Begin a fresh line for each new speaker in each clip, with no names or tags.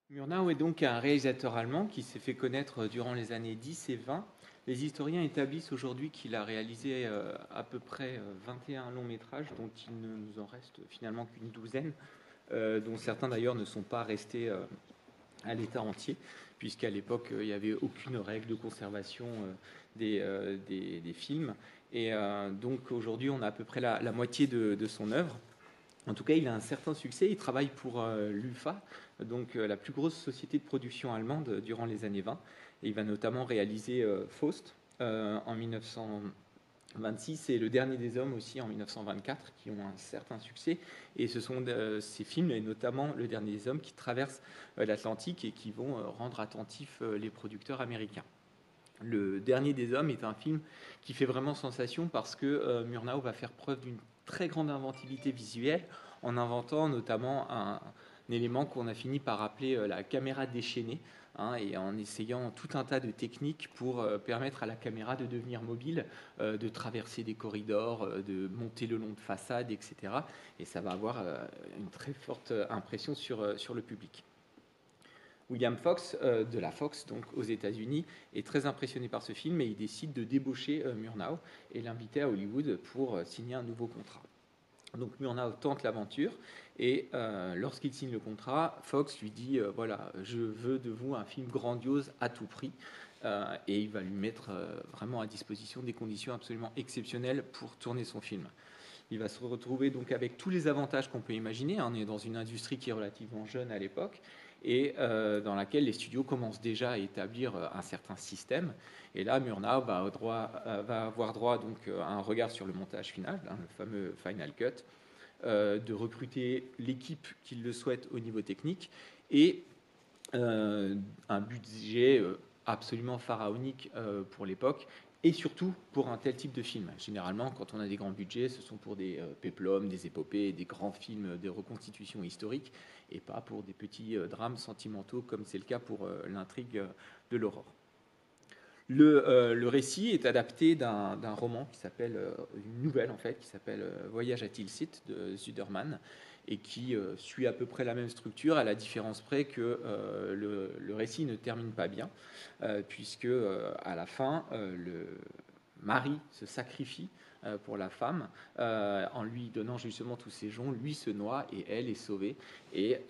Murnau est donc un réalisateur allemand qui s'est fait connaître durant les années 10 et 20. Les historiens établissent aujourd'hui qu'il a réalisé à peu près 21 longs métrages, dont il ne nous en reste finalement qu'une douzaine, dont certains d'ailleurs ne sont pas restés à l'état entier, puisqu'à l'époque il n'y avait aucune règle de conservation des films. Et donc aujourd'hui on a à peu près la moitié de son œuvre. En tout cas, il a un certain succès. Il travaille pour l'UFA, donc la plus grosse société de production allemande durant les années 20. Et il va notamment réaliser Faust en 1926 et Le Dernier des Hommes aussi en 1924, qui ont un certain succès. Et ce sont ces films, et notamment Le Dernier des Hommes, qui traversent l'Atlantique et qui vont rendre attentifs les producteurs américains. Le Dernier des Hommes est un film qui fait vraiment sensation parce que Murnau va faire preuve d'une très grande inventivité visuelle en inventant notamment un élément qu'on a fini par appeler la caméra déchaînée, hein, et en essayant tout un tas de techniques pour permettre à la caméra de devenir mobile, de traverser des corridors, de monter le long de façades, etc. Et ça va avoir une très forte impression sur le public. William Fox, de la Fox, donc aux États-Unis, est très impressionné par ce film et il décide de débaucher Murnau et l'inviter à Hollywood pour signer un nouveau contrat. Donc Murnau tente l'aventure et lorsqu'il signe le contrat, Fox lui dit voilà, je veux de vous un film grandiose à tout prix. Et il va lui mettre vraiment à disposition des conditions absolument exceptionnelles pour tourner son film. Il va se retrouver donc avec tous les avantages qu'on peut imaginer. On est dans une industrie qui est relativement jeune à l'époque et dans laquelle les studios commencent déjà à établir un certain système. Et là, Murnau va avoir droit donc, à un regard sur le montage final, hein, le fameux Final Cut, de recruter l'équipe qu'il le souhaite au niveau technique et un budget absolument pharaonique pour l'époque et surtout pour un tel type de film. Généralement, quand on a des grands budgets, ce sont pour des péplums, des épopées, des grands films de reconstitution historique et pas pour des petits drames sentimentaux comme c'est le cas pour l'intrigue de l'aurore. Le récit est adapté d'un roman qui s'appelle, une nouvelle en fait, qui s'appelle Voyage à Tilsit de Zuderman et qui suit à peu près la même structure, à la différence près que le récit ne termine pas bien, puisque à la fin, le mari se sacrifie pour la femme en lui donnant justement tous ses joncs, lui se noie et elle est sauvée. Et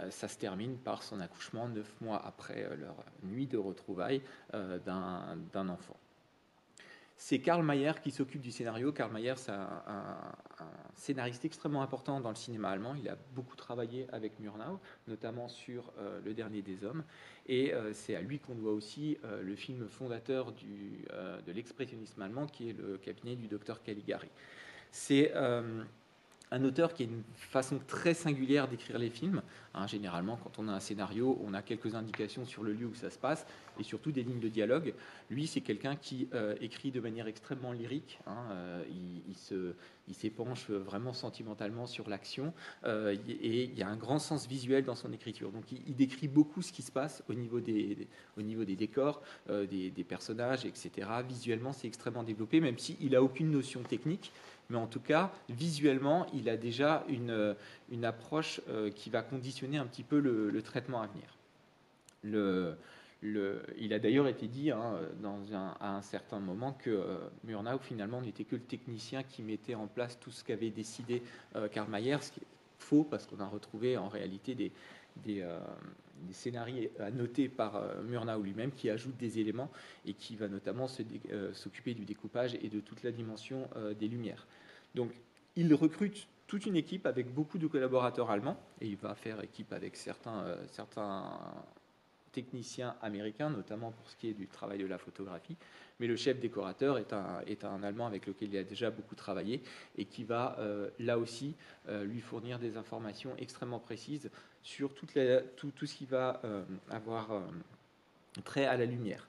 ça se termine par son accouchement 9 mois après leur nuit de retrouvailles d'un enfant. C'est Karl Mayer qui s'occupe du scénario. Karl Mayer, c'est un scénariste extrêmement important dans le cinéma allemand. Il a beaucoup travaillé avec Murnau, notamment sur Le Dernier des Hommes. Et c'est à lui qu'on doit aussi le film fondateur de l'expressionnisme allemand, qui est Le Cabinet du docteur Caligari. C'est un auteur qui a une façon très singulière d'écrire les films. Hein, généralement, quand on a un scénario, on a quelques indications sur le lieu où ça se passe et surtout des lignes de dialogue. Lui, c'est quelqu'un qui écrit de manière extrêmement lyrique. Hein, il s'épanche vraiment sentimentalement sur l'action et il y a un grand sens visuel dans son écriture. Donc, il décrit beaucoup ce qui se passe au niveau des décors, des personnages, etc. Visuellement, c'est extrêmement développé, même s'il n'a aucune notion technique. Mais en tout cas, visuellement, il a déjà une approche qui va conditionner un petit peu le traitement à venir. Il a d'ailleurs été dit à un certain moment que Murnau, finalement, n'était que le technicien qui mettait en place tout ce qu'avait décidé Karl Mayer, ce qui est faux, parce qu'on a retrouvé en réalité des scénarios annotés par Murnau lui-même qui ajoutent des éléments et qui va notamment s'occuper du découpage et de toute la dimension des lumières. Donc, il recrute toute une équipe avec beaucoup de collaborateurs allemands et il va faire équipe avec certains technicien américain, notamment pour ce qui est du travail de la photographie. Mais le chef décorateur est un Allemand avec lequel il a déjà beaucoup travaillé et qui va là aussi lui fournir des informations extrêmement précises sur tout ce qui va avoir trait à la lumière.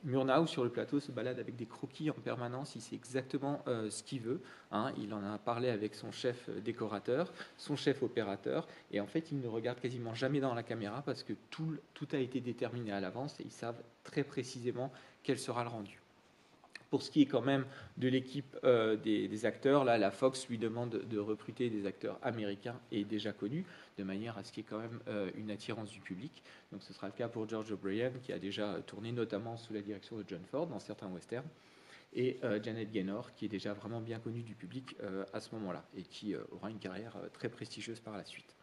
Murnau, sur le plateau, se balade avec des croquis en permanence. Il sait exactement ce qu'il veut. Hein. Il en a parlé avec son chef décorateur, son chef opérateur. Et en fait, il ne regarde quasiment jamais dans la caméra parce que tout a été déterminé à l'avance et ils savent très précisément quel sera le rendu. Pour ce qui est quand même de l'équipe des acteurs, là, la Fox lui demande de recruter des acteurs américains et déjà connus. de manière à ce qu'il y ait quand même une attirance du public. Donc ce sera le cas pour George O'Brien, qui a déjà tourné notamment sous la direction de John Ford dans certains westerns, et Janet Gaynor, qui est déjà vraiment bien connue du public à ce moment-là, et qui aura une carrière très prestigieuse par la suite.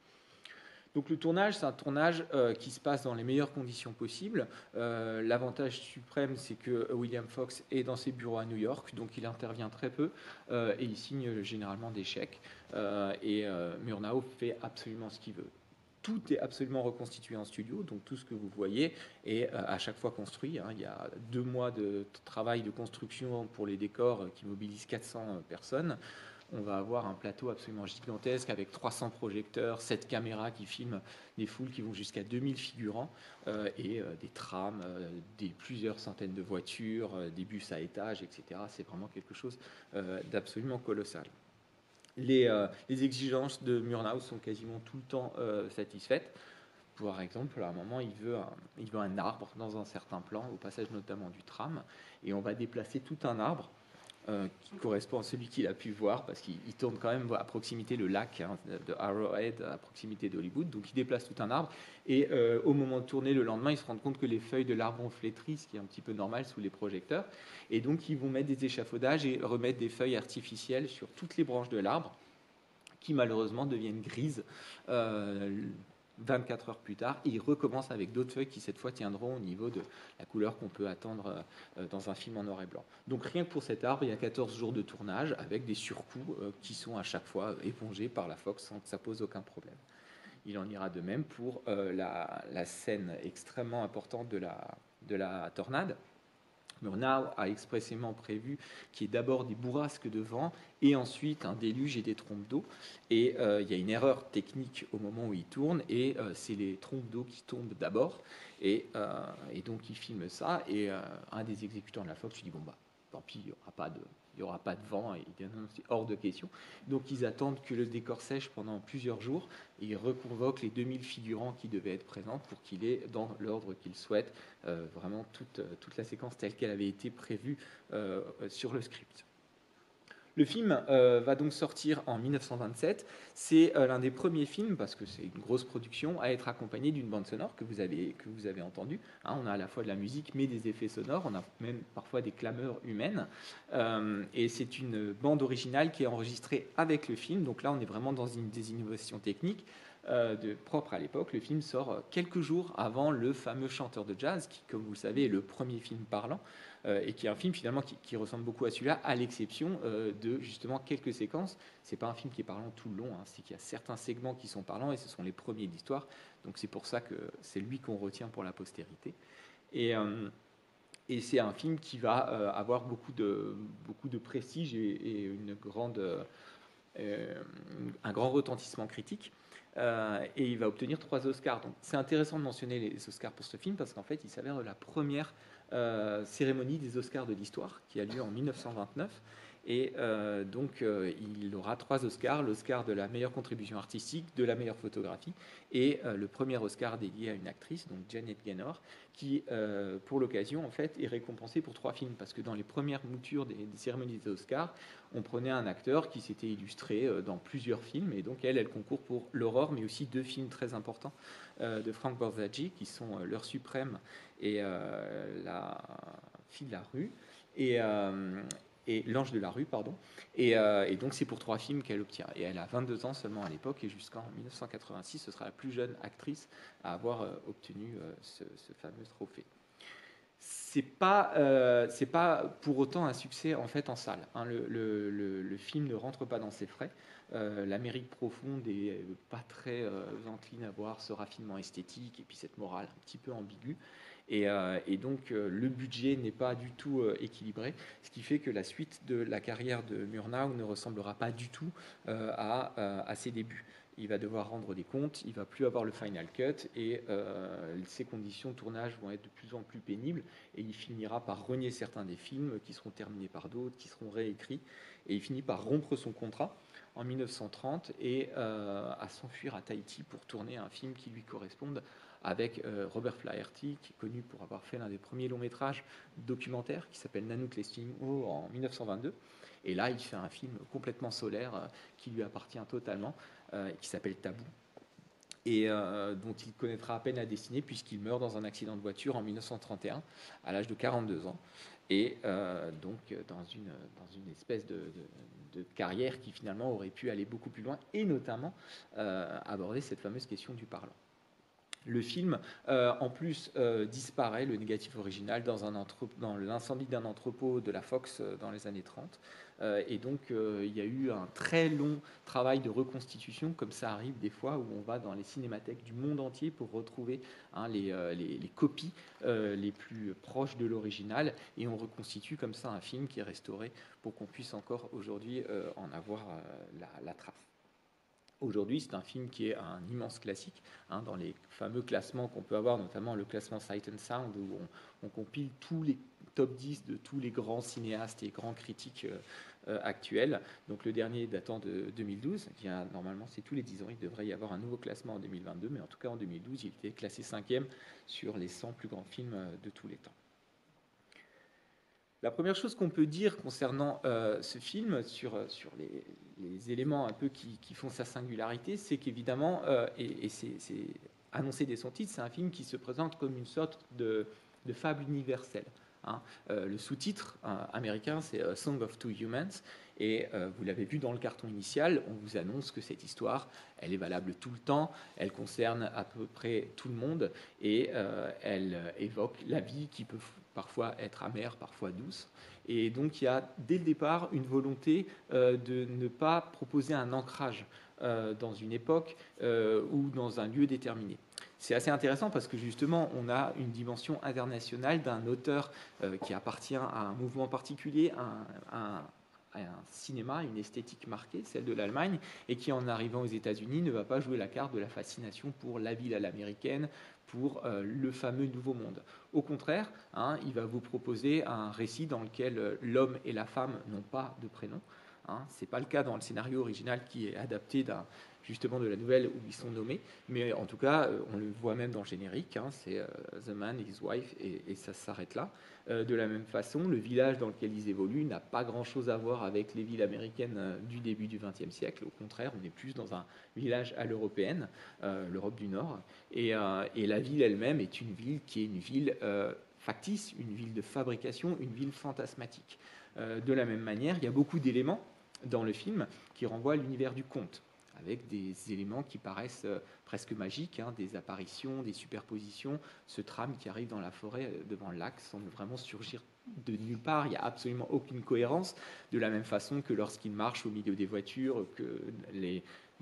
Donc le tournage, c'est un tournage qui se passe dans les meilleures conditions possibles. L'avantage suprême, c'est que William Fox est dans ses bureaux à New York, donc il intervient très peu et il signe généralement des chèques. Et Murnau fait absolument ce qu'il veut. Tout est absolument reconstitué en studio, donc tout ce que vous voyez est à chaque fois construit. Il y a 2 mois de travail de construction pour les décors qui mobilisent 400 personnes. On va avoir un plateau absolument gigantesque avec 300 projecteurs, 7 caméras qui filment des foules qui vont jusqu'à 2000 figurants et des trams, plusieurs centaines de voitures, des bus à étages, etc. C'est vraiment quelque chose d'absolument colossal. Les exigences de Murnau sont quasiment tout le temps satisfaites. Par exemple, à un moment, il veut un arbre dans un certain plan, au passage notamment du tram, et on va déplacer tout un arbre qui correspond à celui qu'il a pu voir, parce qu'il tourne quand même à proximité le lac de Arrowhead, à proximité d'Hollywood, donc il déplace tout un arbre, et au moment de tourner le lendemain, ils se rendent compte que les feuilles de l'arbre ont flétri, ce qui est un petit peu normal sous les projecteurs, et donc ils vont mettre des échafaudages et remettre des feuilles artificielles sur toutes les branches de l'arbre, qui malheureusement deviennent grises 24 heures plus tard, et ils recommencent avec d'autres feuilles qui cette fois tiendront au niveau de la couleur qu'on peut attendre dans un film en noir et blanc. Donc rien que pour cet arbre, il y a 14 jours de tournage avec des surcoûts qui sont à chaque fois épongés par la Fox sans que ça pose aucun problème. Il en ira de même pour la scène extrêmement importante de la tornade. Murnau a expressément prévu qu'il y ait d'abord des bourrasques de vent et ensuite un déluge et des trompes d'eau. Et il y a une erreur technique au moment où il tourne, et c'est les trompes d'eau qui tombent d'abord. Et donc il filme ça, et un des exécutants de la Fox lui dit, bon bah, tant pis, il n'y aura pas de vent, et c'est hors de question. Donc ils attendent que le décor sèche pendant plusieurs jours, et ils reconvoquent les 2000 figurants qui devaient être présents pour qu'il ait, dans l'ordre qu'ils souhaitent, vraiment toute la séquence telle qu'elle avait été prévue sur le script. Le film va donc sortir en 1927. C'est l'un des premiers films, parce que c'est une grosse production, à être accompagné d'une bande sonore que vous avez entendue. On a à la fois de la musique, mais des effets sonores. On a même parfois des clameurs humaines. Et c'est une bande originale qui est enregistrée avec le film. Donc là, on est vraiment dans des innovations techniques propres à l'époque. Le film sort quelques jours avant Le fameux chanteur de jazz, qui, comme vous le savez, est le premier film parlant. Et qui est un film finalement qui ressemble beaucoup à celui-là, à l'exception de justement quelques séquences. C'est pas un film qui est parlant tout le long, c'est qu'il y a certains segments qui sont parlants, et ce sont les premiers de l'histoire. Donc c'est pour ça que c'est lui qu'on retient pour la postérité. Et c'est un film qui va avoir beaucoup de prestige et un grand retentissement critique. Et il va obtenir 3 Oscars. Donc c'est intéressant de mentionner les Oscars pour ce film, parce qu'en fait il s'avère la première cérémonie des Oscars de l'histoire qui a lieu en 1929, et donc il aura 3 Oscars, l'Oscar de la meilleure contribution artistique, de la meilleure photographie, et le premier Oscar dédié à une actrice, donc Janet Gaynor, qui pour l'occasion en fait est récompensée pour 3 films, parce que dans les premières moutures des cérémonies des Oscars, on prenait un acteur qui s'était illustré dans plusieurs films, et donc elle concourt pour L'Aurore, mais aussi 2 films très importants de Frank Borzaghi, qui sont L'Heure suprême et La fille de la rue, et L'Ange de la rue, pardon. Et donc c'est pour 3 films qu'elle obtient. Et elle a 22 ans seulement à l'époque, et jusqu'en 1986, ce sera la plus jeune actrice à avoir obtenu ce fameux trophée. C'est pas pour autant un succès en fait en salle. Le film ne rentre pas dans ses frais. L'Amérique profonde est pas très encline à voir ce raffinement esthétique et puis cette morale un petit peu ambiguë. Et donc le budget n'est pas du tout équilibré, ce qui fait que la suite de la carrière de Murnau ne ressemblera pas du tout à ses débuts. Il va devoir rendre des comptes, il va plus avoir le final cut, et ses conditions de tournage vont être de plus en plus pénibles, et il finira par renier certains des films qui seront terminés par d'autres, qui seront réécrits, et il finit par rompre son contrat en 1930 et à s'enfuir à Tahiti pour tourner un film qui lui corresponde, avec Robert Flaherty, qui est connu pour avoir fait l'un des premiers longs métrages documentaires qui s'appelle Nanook Lestingo en 1922. Et là, il fait un film complètement solaire qui lui appartient totalement, qui s'appelle Tabou. et dont il connaîtra à peine la destinée puisqu'il meurt dans un accident de voiture en 1931 à l'âge de 42 ans. Et donc dans une espèce de carrière qui finalement aurait pu aller beaucoup plus loin et notamment aborder cette fameuse question du parlant. Le film, en plus, disparaît, le négatif original, dans l'incendie d'un entrepôt de la Fox dans les années 30. Et donc, il y a eu un très long travail de reconstitution, comme ça arrive des fois, où on va dans les cinémathèques du monde entier pour retrouver les copies les plus proches de l'original. Et on reconstitue comme ça un film qui est restauré pour qu'on puisse encore aujourd'hui en avoir la trace. Aujourd'hui, c'est un film qui est un immense classique dans les fameux classements qu'on peut avoir, notamment le classement Sight and Sound, où on compile tous les top 10 de tous les grands cinéastes et grands critiques actuels. Donc le dernier datant de 2012, normalement c'est tous les 10 ans, il devrait y avoir un nouveau classement en 2022, mais en tout cas en 2012, il était classé 5e sur les 100 plus grands films de tous les temps. La première chose qu'on peut dire concernant ce film, sur les éléments un peu qui font sa singularité, c'est qu'évidemment, et c'est annoncé dès son titre, c'est un film qui se présente comme une sorte de fable universelle. Le sous-titre américain, c'est A Song of Two Humans, et vous l'avez vu dans le carton initial, on vous annonce que cette histoire, elle est valable tout le temps, elle concerne à peu près tout le monde, et elle évoque la vie qui peut parfois être amère, parfois douce. Et donc il y a dès le départ une volonté de ne pas proposer un ancrage dans une époque ou dans un lieu déterminé. C'est assez intéressant parce que justement on a une dimension internationale d'un auteur qui appartient à un mouvement particulier, à un cinéma, une esthétique marquée, celle de l'Allemagne, et qui en arrivant aux États-Unis ne va pas jouer la carte de la fascination pour la ville à l'américaine, pour le fameux Nouveau Monde. Au contraire, il va vous proposer un récit dans lequel l'homme et la femme n'ont pas de prénom. Ce n'est pas le cas dans le scénario original qui est adapté justement de la nouvelle où ils sont nommés, mais en tout cas, on le voit même dans le générique, c'est The Man, His Wife, et ça s'arrête là. De la même façon, le village dans lequel ils évoluent n'a pas grand-chose à voir avec les villes américaines du début du XXe siècle. Au contraire, on est plus dans un village à l'européenne, l'Europe du Nord, et la ville elle-même est une ville qui est une ville factice, une ville de fabrication, une ville fantasmatique. De la même manière, il y a beaucoup d'éléments dans le film qui renvoient à l'univers du conte, avec des éléments qui paraissent presque magiques, des apparitions, des superpositions. Ce tram qui arrive dans la forêt devant le lac semble vraiment surgir de nulle part, il n'y a absolument aucune cohérence, de la même façon que lorsqu'il marche au milieu des voitures, que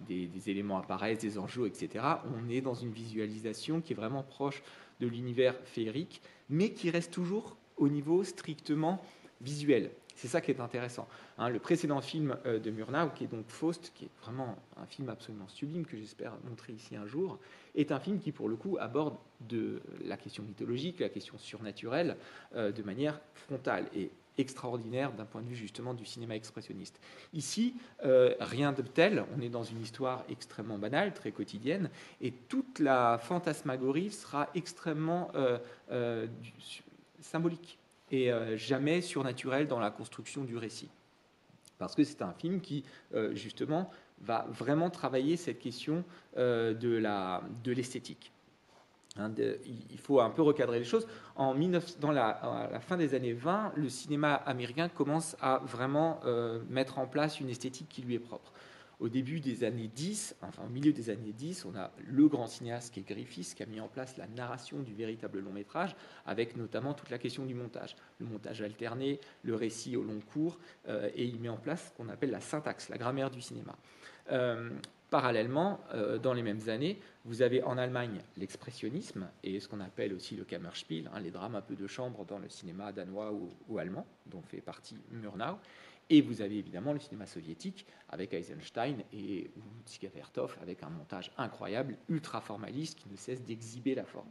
des éléments apparaissent, des enjeux, etc. On est dans une visualisation qui est vraiment proche de l'univers féerique, mais qui reste toujours au niveau strictement visuel. C'est ça qui est intéressant. Le précédent film de Murnau, qui est donc Faust, qui est vraiment un film absolument sublime que j'espère montrer ici un jour, est un film qui, pour le coup, aborde la question mythologique, la question surnaturelle, de manière frontale et extraordinaire d'un point de vue justement du cinéma expressionniste. Ici, rien de tel, on est dans une histoire extrêmement banale, très quotidienne, et toute la fantasmagorie sera extrêmement symbolique et jamais surnaturel dans la construction du récit. Parce que c'est un film qui, justement, va vraiment travailler cette question de l'esthétique. Il faut un peu recadrer les choses. À la fin des années 20, le cinéma américain commence à vraiment mettre en place une esthétique qui lui est propre. Au début des années 10, enfin au milieu des années 10, on a le grand cinéaste qui est Griffith, qui a mis en place la narration du véritable long métrage, avec notamment toute la question du montage. Le montage alterné, le récit au long cours, et il met en place ce qu'on appelle la syntaxe, la grammaire du cinéma. Parallèlement, dans les mêmes années, vous avez en Allemagne l'expressionnisme et ce qu'on appelle aussi le Kammerspiel, les drames un peu de chambre dans le cinéma danois ou allemand, dont fait partie Murnau. Et vous avez évidemment le cinéma soviétique avec Eisenstein et Tsigavertov avec un montage incroyable, ultra formaliste, qui ne cesse d'exhiber la forme.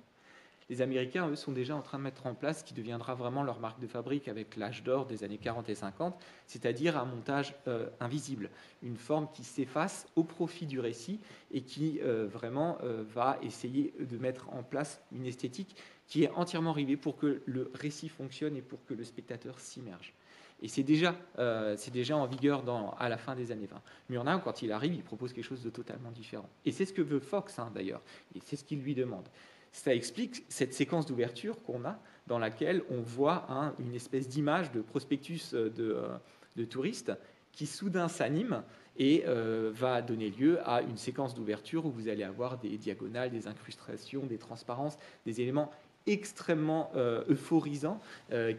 Les Américains, eux, sont déjà en train de mettre en place ce qui deviendra vraiment leur marque de fabrique avec l'âge d'or des années 40 et 50, c'est-à-dire un montage invisible, une forme qui s'efface au profit du récit et qui vraiment va essayer de mettre en place une esthétique qui est entièrement rivée pour que le récit fonctionne et pour que le spectateur s'immerge. Et c'est déjà en vigueur à la fin des années 20. Murnau, quand il arrive, il propose quelque chose de totalement différent. Et c'est ce que veut Fox, d'ailleurs, et c'est ce qu'il lui demande. Ça explique cette séquence d'ouverture qu'on a, dans laquelle on voit une espèce d'image de prospectus de touristes qui soudain s'anime et va donner lieu à une séquence d'ouverture où vous allez avoir des diagonales, des incrustations, des transparences, des éléments extrêmement euphorisants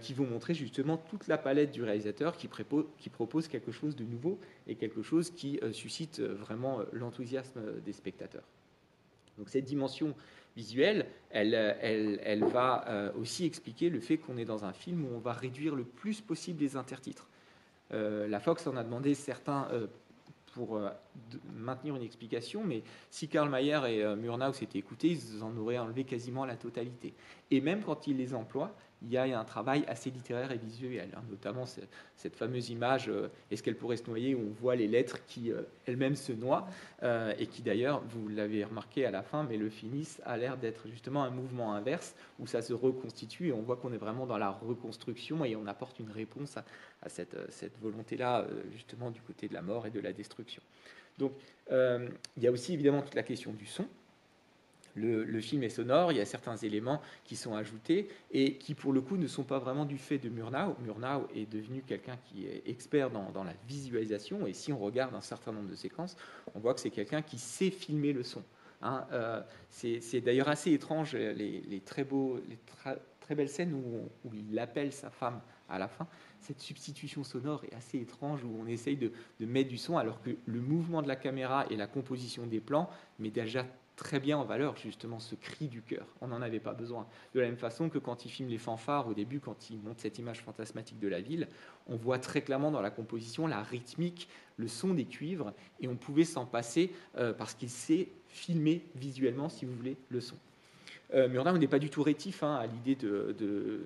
qui vont montrer justement toute la palette du réalisateur qui propose quelque chose de nouveau et quelque chose qui suscite vraiment l'enthousiasme des spectateurs. Donc cette dimension visuelle, elle va aussi expliquer le fait qu'on est dans un film où on va réduire le plus possible les intertitres. La Fox en a demandé certains pour maintenir une explication, mais si Karl Mayer et Murnau s'étaient écoutés, ils en auraient enlevé quasiment la totalité. Et même quand ils les emploient, il y a un travail assez littéraire et visuel, notamment cette fameuse image est-ce qu'elle pourrait se noyer, où on voit les lettres qui elles-mêmes se noient, et qui d'ailleurs, vous l'avez remarqué à la fin, mais le finis a l'air d'être justement un mouvement inverse, où ça se reconstitue, et on voit qu'on est vraiment dans la reconstruction, et on apporte une réponse à cette volonté-là, justement du côté de la mort et de la destruction. Donc, il y a aussi évidemment toute la question du son. Le film est sonore, il y a certains éléments qui sont ajoutés et qui, pour le coup, ne sont pas vraiment du fait de Murnau. Murnau est devenu quelqu'un qui est expert dans la visualisation, et si on regarde un certain nombre de séquences, on voit que c'est quelqu'un qui sait filmer le son. C'est d'ailleurs assez étrange, les très belles scènes où il appelle sa femme à la fin. Cette substitution sonore est assez étrange, où on essaye de mettre du son, alors que le mouvement de la caméra et la composition des plans met déjà très bien en valeur justement ce cri du cœur. On n'en avait pas besoin. De la même façon que quand il filme les fanfares au début, quand il montre cette image fantasmatique de la ville, on voit très clairement dans la composition la rythmique, le son des cuivres, et on pouvait s'en passer parce qu'il sait filmer visuellement, si vous voulez, le son. Murnau n'est pas du tout rétif à l'idée de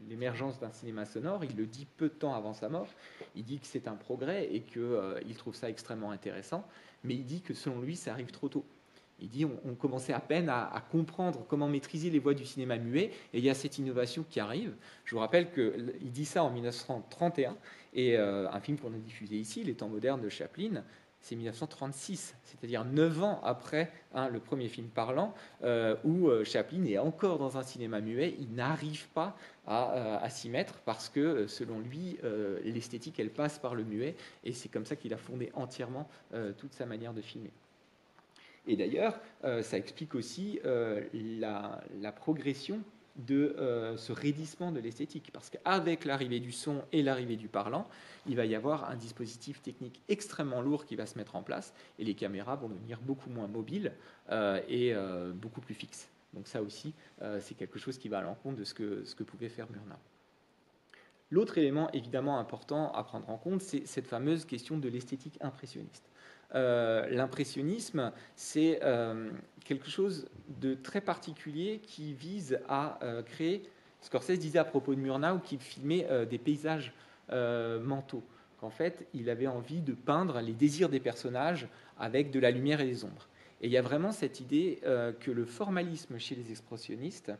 l'émergence d'un cinéma sonore. Il le dit peu de temps avant sa mort. Il dit que c'est un progrès et qu'il trouve ça extrêmement intéressant, mais il dit que selon lui, ça arrive trop tôt. Il dit on commençait à peine à comprendre comment maîtriser les voix du cinéma muet, et il y a cette innovation qui arrive. Je vous rappelle qu'il dit ça en 1931, et un film qu'on a diffusé ici, Les Temps modernes de Chaplin, c'est 1936, c'est-à-dire 9 ans après le premier film parlant, où Chaplin est encore dans un cinéma muet. Il n'arrive pas à s'y mettre parce que, selon lui, l'esthétique, elle passe par le muet, et c'est comme ça qu'il a fondé entièrement toute sa manière de filmer. Et d'ailleurs, ça explique aussi la progression de ce raidissement de l'esthétique, parce qu'avec l'arrivée du son et l'arrivée du parlant, il va y avoir un dispositif technique extrêmement lourd qui va se mettre en place, et les caméras vont devenir beaucoup moins mobiles et beaucoup plus fixes. Donc ça aussi, c'est quelque chose qui va à l'encontre de ce que pouvait faire Murnau. L'autre élément évidemment important à prendre en compte, c'est cette fameuse question de l'esthétique impressionniste. L'impressionnisme, c'est quelque chose de très particulier qui vise à créer, Scorsese disait à propos de Murnau qu'il filmait des paysages mentaux, qu'en fait il avait envie de peindre les désirs des personnages avec de la lumière et des ombres. Et il y a vraiment cette idée que le formalisme chez les expressionnistes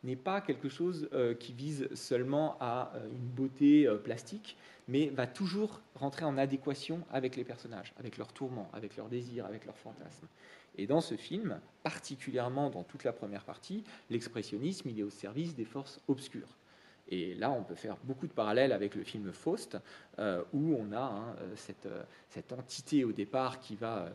n'est pas quelque chose qui vise seulement à une beauté plastique, mais va toujours rentrer en adéquation avec les personnages, avec leurs tourments, avec leurs désirs, avec leurs fantasmes. Et dans ce film, particulièrement dans toute la première partie, l'expressionnisme, il est au service des forces obscures. Et là, on peut faire beaucoup de parallèles avec le film Faust, où on a cette entité au départ qui va,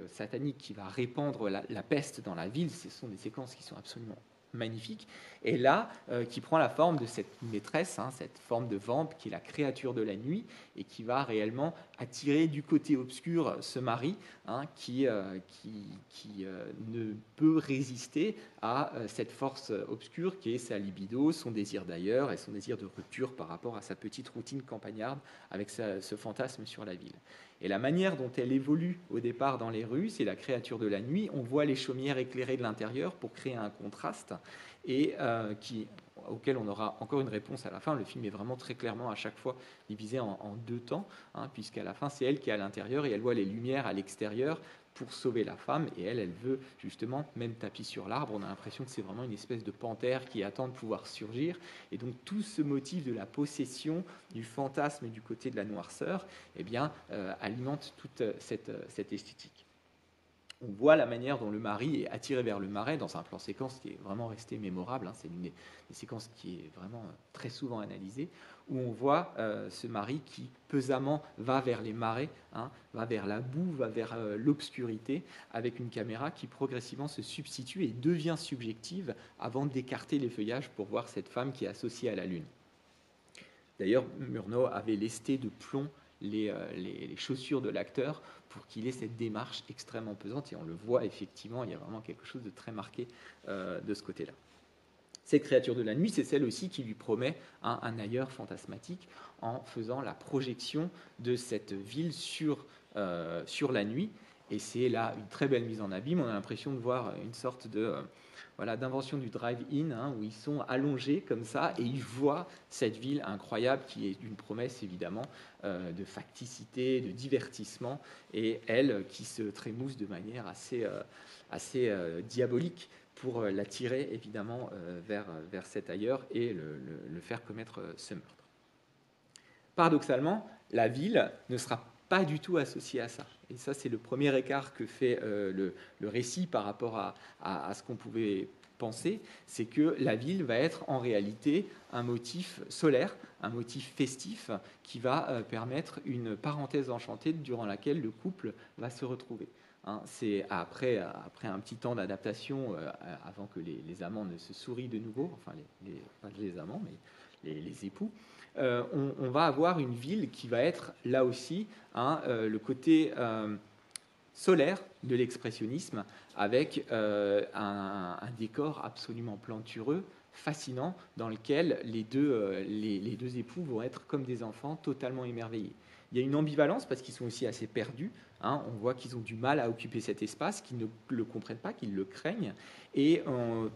satanique, qui va répandre la peste dans la ville. Ce sont des séquences qui sont absolument magnifique, et là, qui prend la forme de cette maîtresse, cette forme de vamp qui est la créature de la nuit, et qui va réellement attirer du côté obscur ce mari qui ne peut résister à cette force obscure qui est sa libido, son désir d'ailleurs, et son désir de rupture par rapport à sa petite routine campagnarde avec ce fantasme sur la ville. Et la manière dont elle évolue au départ dans les rues, c'est la créature de la nuit. On voit les chaumières éclairées de l'intérieur pour créer un contraste, et auquel on aura encore une réponse à la fin. Le film est vraiment très clairement à chaque fois divisé en deux temps, puisqu'à la fin, c'est elle qui est à l'intérieur et elle voit les lumières à l'extérieur pour sauver la femme, et elle veut justement même tapis sur l'arbre. On a l'impression que c'est vraiment une espèce de panthère qui attend de pouvoir surgir, et donc tout ce motif de la possession, du fantasme et du côté de la noirceur, eh bien, alimente toute cette esthétique. On voit la manière dont le mari est attiré vers le marais dans un plan séquence qui est vraiment resté mémorable, hein. C'est une des séquences qui est vraiment très souvent analysée, où on voit ce mari qui pesamment va vers les marais, hein, va vers la boue, va vers l'obscurité, avec une caméra qui progressivement se substitue et devient subjective avant d'écarter les feuillages pour voir cette femme qui est associée à la lune. D'ailleurs, Murnau avait lesté de plomb les chaussures de l'acteur pour qu'il ait cette démarche extrêmement pesante, et on le voit effectivement, il y a vraiment quelque chose de très marqué de ce côté-là. Cette créature de la nuit, c'est celle aussi qui lui promet un ailleurs fantasmatique en faisant la projection de cette ville sur la nuit, et c'est là une très belle mise en abîme. On a l'impression de voir une sorte de d'invention du drive-in, hein, où ils sont allongés comme ça et ils voient cette ville incroyable qui est une promesse évidemment de facticité, de divertissement, et elle qui se trémousse de manière assez diabolique pour l'attirer évidemment vers cet ailleurs et le faire commettre ce meurtre. Paradoxalement, la ville ne sera pas du tout associée à ça. Et ça, c'est le premier écart que fait le récit par rapport à ce qu'on pouvait penser, c'est que la ville va être en réalité un motif solaire, un motif festif qui va permettre une parenthèse enchantée durant laquelle le couple va se retrouver. Hein, c'est après un petit temps d'adaptation, avant que les amants ne se sourient de nouveau, enfin pas les amants, mais les époux, on va avoir une ville qui va être là aussi le côté solaire de l'expressionnisme, avec un décor absolument plantureux, fascinant, dans lequel les deux époux vont être comme des enfants totalement émerveillés. Il y a une ambivalence parce qu'ils sont aussi assez perdus. Hein, on voit qu'ils ont du mal à occuper cet espace, qu'ils ne le comprennent pas, qu'ils le craignent. Et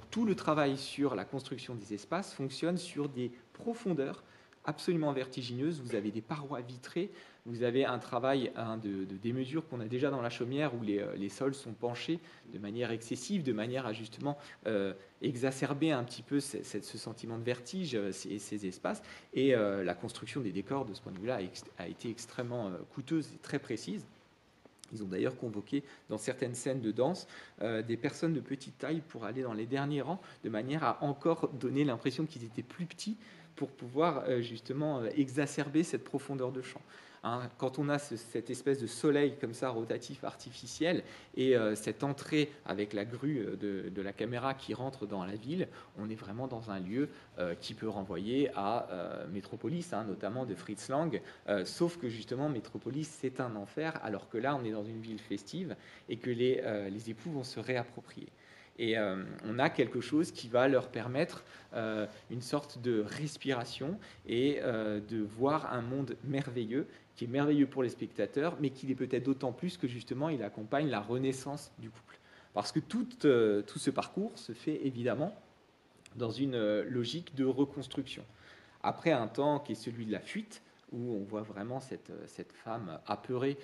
tout le travail sur la construction des espaces fonctionne sur des profondeurs absolument vertigineuses. Vous avez des parois vitrées, vous avez un travail de démesure qu'on a déjà dans la chaumière, où les sols sont penchés de manière excessive, de manière à justement exacerber un petit peu ce sentiment de vertige, ces espaces. Et la construction des décors, de ce point de vue-là, a été extrêmement coûteuse et très précise. Ils ont d'ailleurs convoqué dans certaines scènes de danse des personnes de petite taille pour aller dans les derniers rangs, de manière à encore donner l'impression qu'ils étaient plus petits, pour pouvoir justement exacerber cette profondeur de champ. Hein, quand on a cette espèce de soleil comme ça, rotatif, artificiel, et cette entrée avec la grue de la caméra qui rentre dans la ville, on est vraiment dans un lieu qui peut renvoyer à Métropolis, hein, notamment de Fritz Lang, sauf que justement Métropolis c'est un enfer, alors que là on est dans une ville festive et que les époux vont se réapproprier. Et on a quelque chose qui va leur permettre une sorte de respiration et de voir un monde merveilleux, qui est merveilleux pour les spectateurs, mais qui l'est peut-être d'autant plus que justement il accompagne la renaissance du couple. Parce que tout ce parcours se fait évidemment dans une logique de reconstruction. Après un temps qui est celui de la fuite, où on voit vraiment cette femme apeurée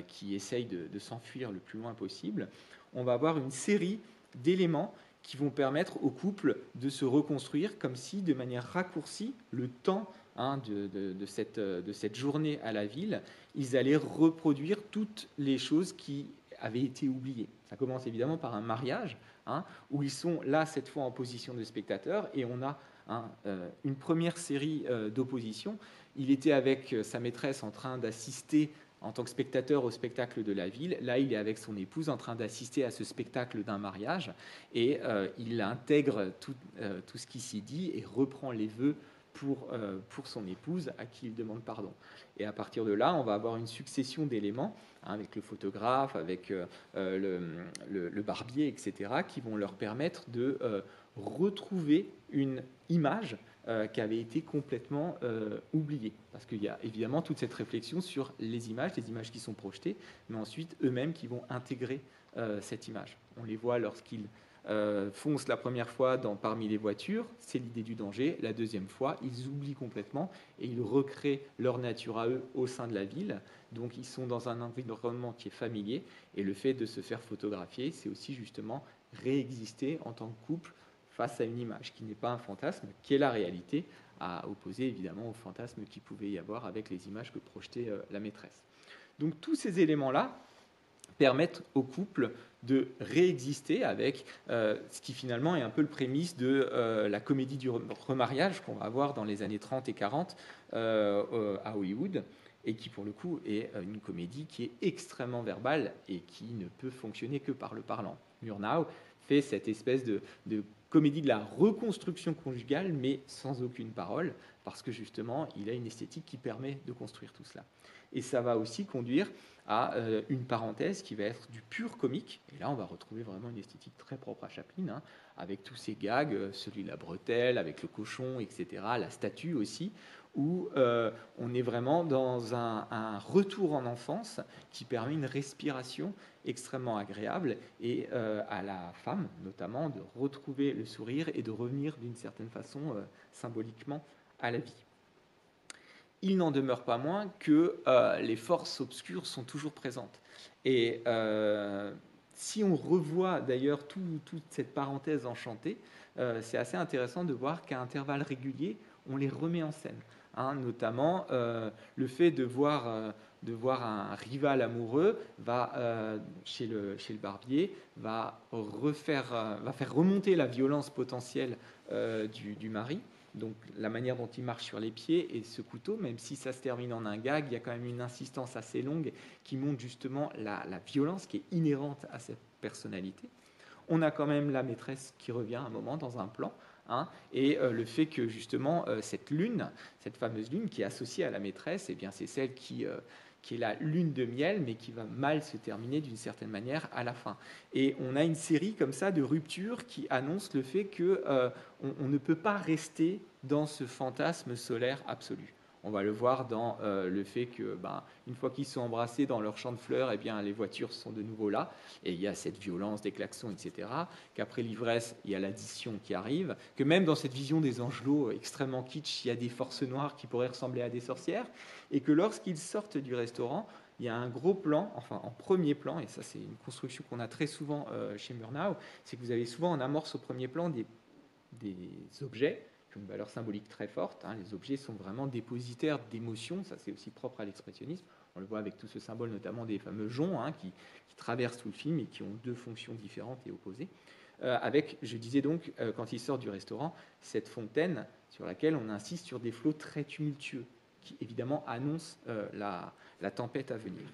qui essaye de s'enfuir le plus loin possible, on va avoir une série d'éléments qui vont permettre au couple de se reconstruire, comme si, de manière raccourcie, le temps de cette journée à la ville, ils allaient reproduire toutes les choses qui avaient été oubliées. Ça commence évidemment par un mariage, où ils sont là, cette fois, en position de spectateur, et on a une première série d'oppositions. Il était avec sa maîtresse en train d'assister en tant que spectateur au spectacle de la ville. Là, il est avec son épouse en train d'assister à ce spectacle d'un mariage, et il intègre tout ce qui s'y dit et reprend les vœux pour son épouse, à qui il demande pardon. Et à partir de là, on va avoir une succession d'éléments, avec le photographe, avec le barbier, etc., qui vont leur permettre de retrouver une image qui avait été complètement oubliée. Parce qu'il y a évidemment toute cette réflexion sur les images qui sont projetées, mais ensuite eux-mêmes qui vont intégrer cette image. On les voit lorsqu'ils foncent la première fois parmi les voitures, c'est l'idée du danger. La deuxième fois, ils oublient complètement et ils recréent leur nature à eux au sein de la ville. Donc ils sont dans un environnement qui est familier et le fait de se faire photographier, c'est aussi justement réexister en tant que couple face à une image qui n'est pas un fantasme, qui est la réalité, à opposer évidemment au fantasme qu'il pouvait y avoir avec les images que projetait la maîtresse. Donc tous ces éléments-là permettent au couple de réexister avec ce qui finalement est un peu le prémisse de la comédie du remariage qu'on va avoir dans les années 30 et 40 à Hollywood, et qui pour le coup est une comédie qui est extrêmement verbale et qui ne peut fonctionner que par le parlant. Murnau fait cette espèce de comédie de la reconstruction conjugale, mais sans aucune parole, parce que justement, il a une esthétique qui permet de construire tout cela. Et ça va aussi conduire à une parenthèse qui va être du pur comique. Et là, on va retrouver vraiment une esthétique très propre à Chaplin, hein, avec tous ces gags, celui de la bretelle, avec le cochon, etc., la statue aussi, où on est vraiment dans un retour en enfance qui permet une respiration extrêmement agréable et à la femme, notamment, de retrouver le sourire et de revenir d'une certaine façon symboliquement à la vie. Il n'en demeure pas moins que les forces obscures sont toujours présentes. Et si on revoit d'ailleurs toute cette parenthèse enchantée, c'est assez intéressant de voir qu'à intervalles réguliers, on les remet en scène. Hein, notamment, le fait de voir un rival amoureux chez le barbier va faire remonter la violence potentielle du mari. Donc la manière dont il marche sur les pieds et ce couteau, même si ça se termine en un gag, il y a quand même une insistance assez longue qui montre justement la violence qui est inhérente à cette personnalité. On a quand même la maîtresse qui revient un moment dans un plan, hein, et le fait que justement cette lune, cette fameuse lune qui est associée à la maîtresse, eh bien, c'est celle qui est la lune de miel, mais qui va mal se terminer d'une certaine manière à la fin. Et on a une série comme ça de ruptures qui annonce le fait qu'on ne peut pas rester dans ce fantasme solaire absolu. On va le voir dans le fait que, une fois qu'ils sont embrassés dans leur champ de fleurs, eh bien, les voitures sont de nouveau là, et il y a cette violence des klaxons, etc. Qu'après l'ivresse, il y a l'addition qui arrive, que même dans cette vision des angelots extrêmement kitsch, il y a des forces noires qui pourraient ressembler à des sorcières, et que lorsqu'ils sortent du restaurant, il y a un gros plan, enfin en premier plan, et ça c'est une construction qu'on a très souvent chez Murnau, c'est que vous avez souvent en amorce au premier plan des objets qui ont une valeur symbolique très forte. Hein. Les objets sont vraiment dépositaires d'émotions, ça c'est aussi propre à l'expressionnisme. On le voit avec tout ce symbole, notamment des fameux joncs qui traversent tout le film et qui ont deux fonctions différentes et opposées. Avec, je disais donc, quand il sort du restaurant, cette fontaine sur laquelle on insiste sur des flots très tumultueux, qui évidemment annoncent la tempête à venir.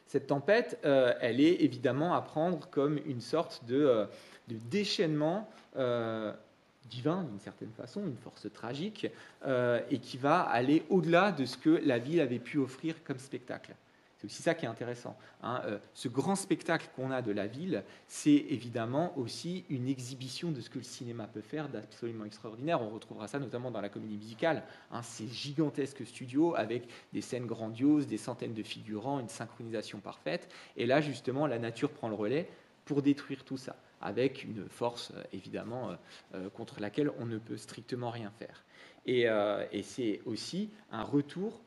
Cette tempête, elle est évidemment à prendre comme une sorte de déchaînement divin, d'une certaine façon, une force tragique, et qui va aller au-delà de ce que la ville avait pu offrir comme spectacle. C'est aussi ça qui est intéressant. Hein. Ce grand spectacle qu'on a de la ville, c'est évidemment aussi une exhibition de ce que le cinéma peut faire d'absolument extraordinaire. On retrouvera ça notamment dans la comédie musicale. Hein. Ces gigantesques studios avec des scènes grandioses, des centaines de figurants, une synchronisation parfaite. Et là, justement, la nature prend le relais pour détruire tout ça, avec une force, évidemment, contre laquelle on ne peut strictement rien faire. Et c'est aussi un retour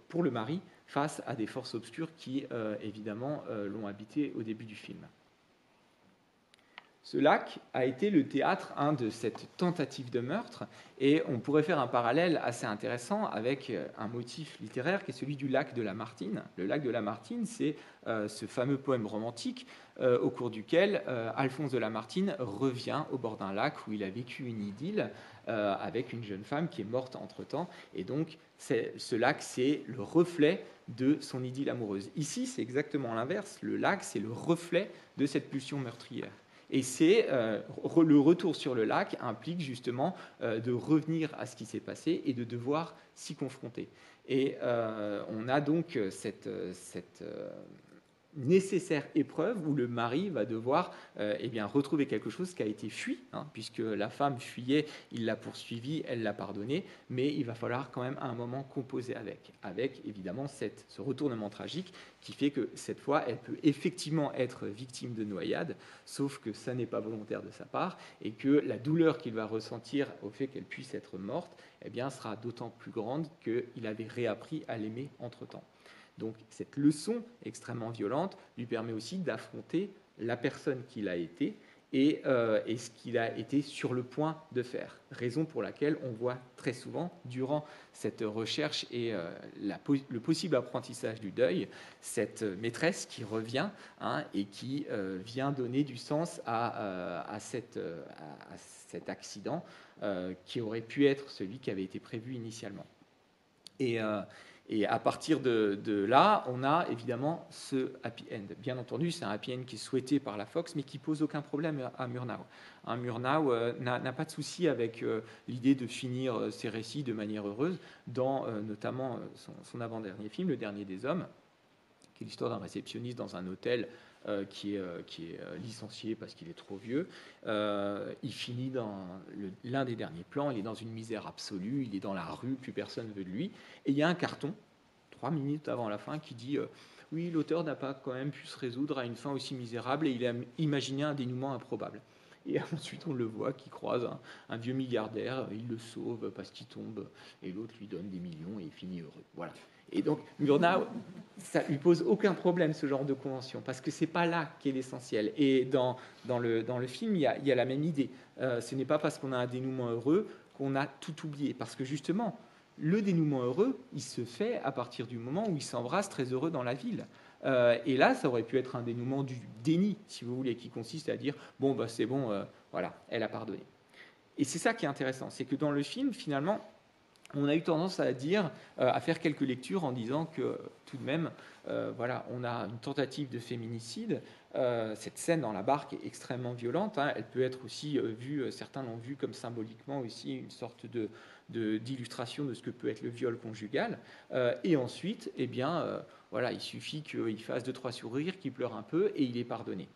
pour le mari face à des forces obscures qui, évidemment, l'ont habité au début du film. Ce lac a été le théâtre de cette tentative de meurtre, et on pourrait faire un parallèle assez intéressant avec un motif littéraire qui est celui du lac de Lamartine. Le lac de Lamartine, c'est ce fameux poème romantique au cours duquel Alphonse de Lamartine revient au bord d'un lac où il a vécu une idylle avec une jeune femme qui est morte entre-temps, et donc ce lac, c'est le reflet de son idylle amoureuse. Ici, c'est exactement l'inverse. Le lac, c'est le reflet de cette pulsion meurtrière. Et c'est le retour sur le lac implique justement de revenir à ce qui s'est passé et de devoir s'y confronter. Et on a donc cette nécessaire épreuve où le mari va devoir retrouver quelque chose qui a été fui, puisque la femme fuyait, il l'a poursuivie, elle l'a pardonné, mais il va falloir quand même à un moment composer avec évidemment ce retournement tragique qui fait que cette fois, elle peut effectivement être victime de noyade, sauf que ça n'est pas volontaire de sa part, et que la douleur qu'il va ressentir au fait qu'elle puisse être morte sera d'autant plus grande qu'il avait réappris à l'aimer entre-temps. Donc cette leçon extrêmement violente lui permet aussi d'affronter la personne qu'il a été et ce qu'il a été sur le point de faire. Raison pour laquelle on voit très souvent, durant cette recherche et le possible apprentissage du deuil, cette maîtresse qui revient et qui vient donner du sens à cet accident qui aurait pu être celui qui avait été prévu initialement. Et à partir de là, on a évidemment ce happy end. Bien entendu, c'est un happy end qui est souhaité par la Fox, mais qui pose aucun problème à Murnau. Murnau n'a pas de souci avec l'idée de finir ses récits de manière heureuse, dans notamment son avant-dernier film, Le Dernier des Hommes, qui est l'histoire d'un réceptionniste dans un hôtel qui est licencié parce qu'il est trop vieux. Il finit dans l'un des derniers plans, il est dans une misère absolue, il est dans la rue, plus personne ne veut de lui. Et il y a un carton, 3 minutes avant la fin, qui dit oui, l'auteur n'a pas quand même pu se résoudre à une fin aussi misérable et il a imaginé un dénouement improbable. Et ensuite, on le voit qui croise un vieux milliardaire, il le sauve parce qu'il tombe, et l'autre lui donne des millions et il finit heureux. Voilà. Et donc, Murnau, ça lui pose aucun problème, ce genre de convention, parce que c'est pas là qu'est l'essentiel. Et dans le film, il y a la même idée. Ce n'est pas parce qu'on a un dénouement heureux qu'on a tout oublié, parce que justement, le dénouement heureux, il se fait à partir du moment où ils s'embrassent très heureux dans la ville. Et là, ça aurait pu être un dénouement du déni, si vous voulez, qui consiste à dire « bon, c'est bon, voilà, elle a pardonné ». Et c'est ça qui est intéressant, c'est que dans le film, finalement, on a eu tendance à faire quelques lectures en disant que tout de même, voilà, on a une tentative de féminicide. Cette scène dans la barque est extrêmement violente. Elle peut être aussi vue, certains l'ont vue comme symboliquement aussi une sorte d'illustration de ce que peut être le viol conjugal. Et ensuite, voilà, il suffit qu'il fasse 2-3 sourires, qu'il pleure un peu et il est pardonné.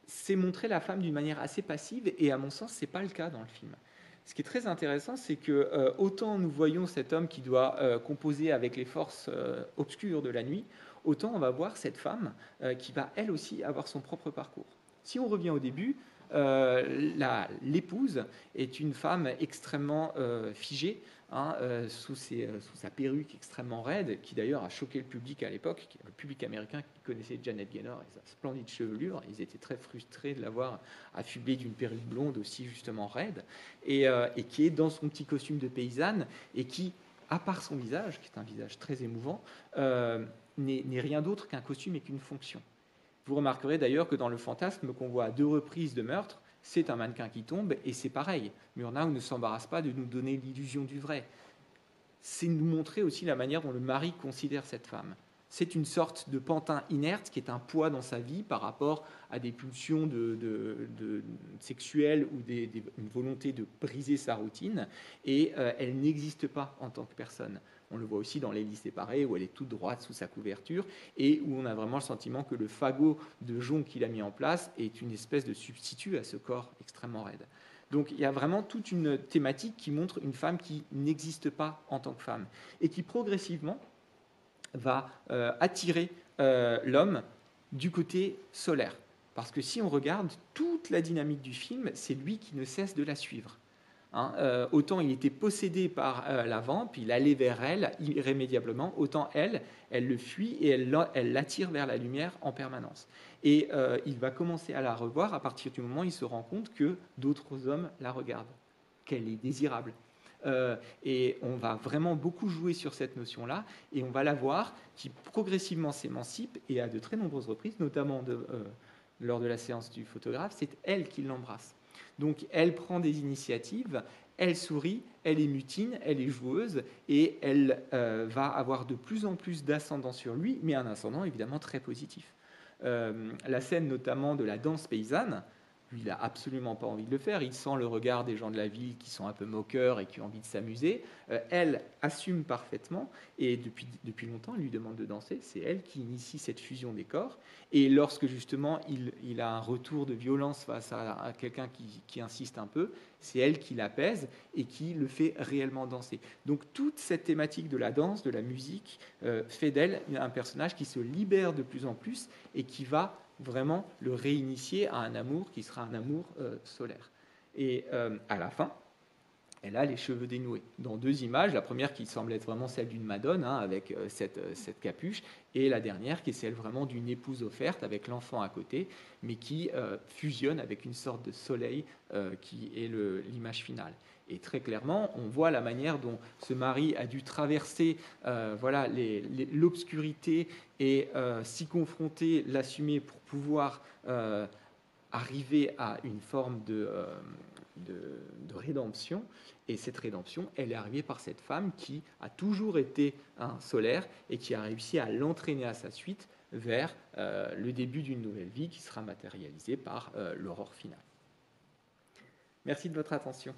C'est montrer la femme d'une manière assez passive et à mon sens, ce n'est pas le cas dans le film. Ce qui est très intéressant, c'est que autant nous voyons cet homme qui doit composer avec les forces obscures de la nuit, autant on va voir cette femme qui va elle aussi avoir son propre parcours. Si on revient au début, l'épouse est une femme extrêmement figée, sous sa perruque extrêmement raide, qui d'ailleurs a choqué le public à l'époque, le public américain qui connaissait Janet Gaynor et sa splendide chevelure. Ils étaient très frustrés de l'avoir affublée d'une perruque blonde aussi justement raide, et qui est dans son petit costume de paysanne, et qui, à part son visage, qui est un visage très émouvant, n'est rien d'autre qu'un costume et qu'une fonction. Vous remarquerez d'ailleurs que dans le fantasme qu'on voit à 2 reprises de meurtre, c'est un mannequin qui tombe, et c'est pareil. Murnau ne s'embarrasse pas de nous donner l'illusion du vrai. C'est nous montrer aussi la manière dont le mari considère cette femme. C'est une sorte de pantin inerte qui est un poids dans sa vie par rapport à des pulsions sexuelles ou une volonté de briser sa routine, et elle n'existe pas en tant que personne. On le voit aussi dans Les lits séparés, où elle est toute droite sous sa couverture, et où on a vraiment le sentiment que le fagot de jonc qu'il a mis en place est une espèce de substitut à ce corps extrêmement raide. Donc il y a vraiment toute une thématique qui montre une femme qui n'existe pas en tant que femme, et qui progressivement va attirer l'homme du côté solaire. Parce que si on regarde toute la dynamique du film, c'est lui qui ne cesse de la suivre. Autant il était possédé par la vampe, il allait vers elle irrémédiablement, autant elle le fuit et elle l'attire vers la lumière en permanence. Et il va commencer à la revoir à partir du moment où il se rend compte que d'autres hommes la regardent, qu'elle est désirable. Et on va vraiment beaucoup jouer sur cette notion-là, et on va la voir qui progressivement s'émancipe, et à de très nombreuses reprises, notamment lors de la séance du photographe, c'est elle qui l'embrasse. Donc elle prend des initiatives, elle sourit, elle est mutine, elle est joueuse, et elle va avoir de plus en plus d'ascendant sur lui, mais un ascendant évidemment très positif. La scène notamment de la danse paysanne, Lui, il n'a absolument pas envie de le faire. Il sent le regard des gens de la ville qui sont un peu moqueurs et qui ont envie de s'amuser. Elle assume parfaitement et depuis longtemps, elle lui demande de danser. C'est elle qui initie cette fusion des corps. Et lorsque justement il a un retour de violence face à quelqu'un qui insiste un peu, c'est elle qui l'apaise et qui le fait réellement danser. Donc toute cette thématique de la danse, de la musique, fait d'elle un personnage qui se libère de plus en plus et qui va vraiment le réinitier à un amour qui sera un amour solaire. Et à la fin, elle a les cheveux dénoués. Dans 2 images, la première qui semble être vraiment celle d'une Madone, hein, avec cette capuche, et la dernière qui est celle vraiment d'une épouse offerte, avec l'enfant à côté, mais qui fusionne avec une sorte de soleil qui est l'image finale. Et très clairement, on voit la manière dont ce mari a dû traverser voilà, l'obscurité et s'y confronter, l'assumer pour pouvoir arriver à une forme de rédemption. Et cette rédemption, elle est arrivée par cette femme qui a toujours été un solaire et qui a réussi à l'entraîner à sa suite vers le début d'une nouvelle vie qui sera matérialisée par l'aurore finale. Merci de votre attention.